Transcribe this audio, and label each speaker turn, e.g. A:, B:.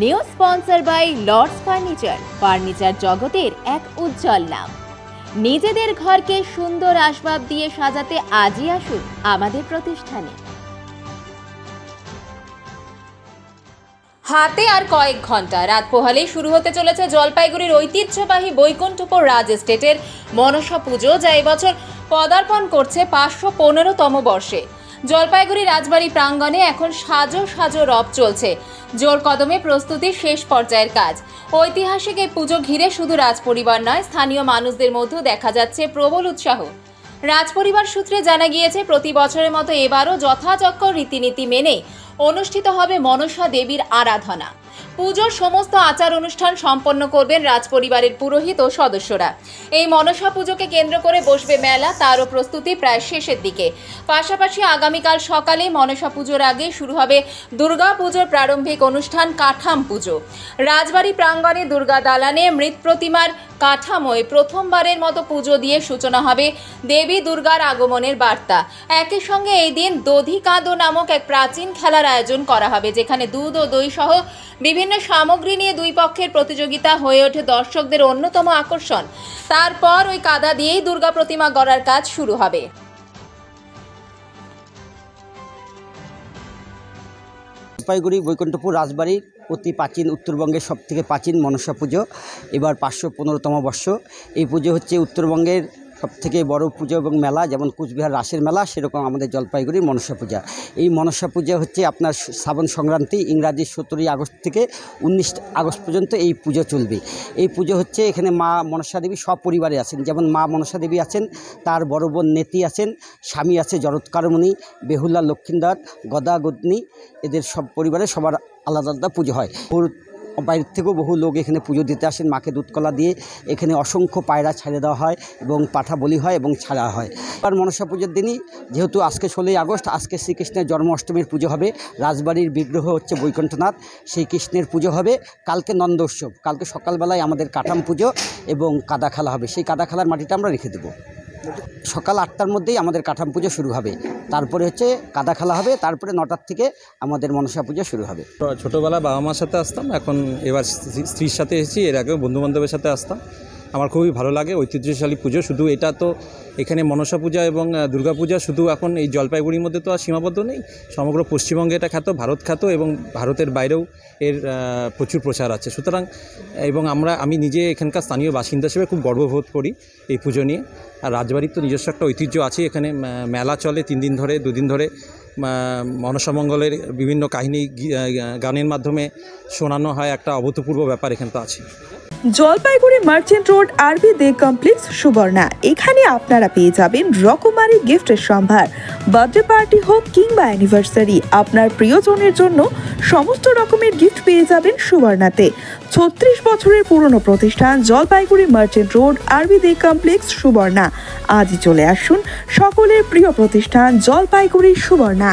A: New sponsor by Lords furniture জগতের এক উজ্জ্বল নাম। নিজেদের ঘরকে সুন্দর আসবাব দিয়ে সাজাতে আজই আসুন আমাদের প্রতিষ্ঠানে। হাতে আর কয়েক ঘন্টা, রাত পোহালেই শুরু হতে চলেছে জলপাইগুড়ির ঐতিহ্যবাহী বৈকুণ্ঠপুর রাজ এস্টেটের মনসা পুজো, যা এবছর পদার্পণ করছে 515তম বর্ষে। জলপাইগুড়ি রাজবাড়ি প্রাঙ্গণে এখন সাজো রব চলছে। জোর কদমে প্রস্তুতির শেষ পর্যায়ের কাজ। ঐতিহাসিক এই পুজো ঘিরে শুধু রাজপরিবার নয়, স্থানীয় মানুষদের মধ্যেও দেখা যাচ্ছে প্রবল উৎসাহ। রাজপরিবার সূত্রে জানা গিয়েছে, প্রতি বছরের মতো এবারও যথাযথ রীতিনীতি মেনে অনুষ্ঠিত হবে মনসা দেবীর আরাধনা। পুজোর সমস্ত আচার অনুষ্ঠান সম্পন্ন করবেন রাজপরিবারের পুরোহিত ও সদস্যরা। এই মনসা পুজোকে কেন্দ্র করে বসবে মেলা, তারও প্রস্তুতি প্রায় শেষের দিকে। পাশাপাশি আগামীকাল সকালে মনসা পুজোর আগে শুরু হবে দুর্গা পুজোর প্রারম্ভিক অনুষ্ঠান কাঠাম পুজো। রাজবাড়ি প্রাঙ্গণে দুর্গা দালানে মৃৎ প্রতিমার কাঠামোয় প্রথমবারের মতো পুজো দিয়ে সূচনা হবে দেবী দুর্গার আগমনের বার্তা। একই সঙ্গে এই দিন দধি কাঁদো নামক এক প্রাচীন খেলার আয়োজন করা হবে, যেখানে দুধ ও দই সহ বিভিন্ন সামগ্রী নিয়ে দুই পক্ষের প্রতিযোগিতা হয়ে ওঠে দর্শকদের অন্যতম আকর্ষণ। তারপর ওই কাদা দিয়েই দুর্গা প্রতিমা গড়ার কাজ শুরু হবে।
B: জলপাইগুড়ি বৈকুণ্ঠপুর রাজবাড়ির অতি প্রাচীন, উত্তরবঙ্গের সবথেকে প্রাচীন মনসা পুজো, এবার 515তম বর্ষ। এই পুজো হচ্ছে উত্তরবঙ্গের সবথেকে বড় পুজো এবং মেলা। যেমন কুচবিহার রাসের মেলা, সেরকম আমাদের জলপাইগুড়ির মনসা পূজা। এই মনসা পূজা হচ্ছে আপনার শ্রাবণ সংক্রান্তি, ইংরাজি 17ই আগস্ট থেকে 19 আগস্ট পর্যন্ত এই পুজো চলবে। এই পুজো হচ্ছে এখানে মা মনসা দেবী সব পরিবারে আছেন। যেমন মা মনসা দেবী আছেন, তার বড় বোন নেতি আছেন, স্বামী আছে জরৎকারমণি, বেহুলা লক্ষ্মীন্দর, গদা গদনি, এদের সব পরিবারে সবার আলাদা আলাদা পুজো হয়। বাইরের থেকেও বহু লোক এখানে পুজো দিতে আসেন। মাকে দুধকলা দিয়ে এখানে অসংখ্য পায়রা ছাড়ে দেওয়া হয় এবং পাঠা বলি হয় এবং ছাড়া হয়। আর মনসা পুজোর দিনই, যেহেতু আজকে 16ই আগস্ট, আজকে শ্রীকৃষ্ণের জন্মাষ্টমীর পুজো হবে। রাজবাড়ির বিগ্রহ হচ্ছে বৈকুণ্ঠনাথ, শ্রীকৃষ্ণের পুজো হবে। কালকে নন্দ উৎসব, কালকে সকালবেলায় আমাদের কাঠাম পুজো এবং কাদা খেলা হবে। সেই কাদা খেলার মাটিটা আমরা রেখে দেবো। সকাল 8টার মধ্যেই আমাদের কাঠাম পুজো শুরু হবে, তারপরে হচ্ছে কাদা খেলা হবে, তারপরে 9টার থেকে আমাদের মনসা পুজো শুরু হবে।
C: ছোটোবেলা বাবা মার সাথে আসতাম, এখন এবার স্ত্রীর সাথে এসেছি। এর আগেও বন্ধুবান্ধবের সাথে আসতাম। আমার খুবই ভালো লাগে ঐতিহ্যশালী পুজো। শুধু এটা তো এখানে মনসা পূজা এবং দুর্গা পূজা শুধু এখন এই জলপাইগুড়ির মধ্যে তো আর সীমাবদ্ধ নেই, সমগ্র পশ্চিমবঙ্গে এটা খ্যাত, ভারত খ্যাত, এবং ভারতের বাইরেও এর প্রচুর প্রচার আছে। সুতরাং এবং আমি নিজে এখানকার স্থানীয় বাসিন্দা হিসেবে খুব গর্ববোধ করি এই পুজো নিয়ে। আর রাজবাড়ির তো নিজস্ব একটা ঐতিহ্য আছে। এখানে মেলা চলে 3 দিন ধরে, 2 দিন ধরে মনসামঙ্গলের বিভিন্ন কাহিনী গানের মাধ্যমে শোনানো হয়। একটা অভূতপূর্ব ব্যাপার এখানে তো আছে।
D: জলপাইগুড়ি মার্চেন্ট রোড আরবি দে কমপ্লেক্স সুবর্ণা, এখানে আপনারা পেয়ে যাবেন রকমারি গিফটের সম্ভার। বার্থডে পার্টি হোক কিংবা অ্যানিভার্সারি, আপনার প্রিয়জনের জন্য সমস্ত রকমের গিফট পেয়ে যাবেন সুবর্ণাতে। 36 বছরের পুরনো প্রতিষ্ঠান জলপাইগুড়ি মার্চেন্ট রোড আরবি দে কমপ্লেক্স সুবর্ণা। আজই চলে আসুন সকলের প্রিয় প্রতিষ্ঠান জলপাইগুড়ি সুবর্ণা।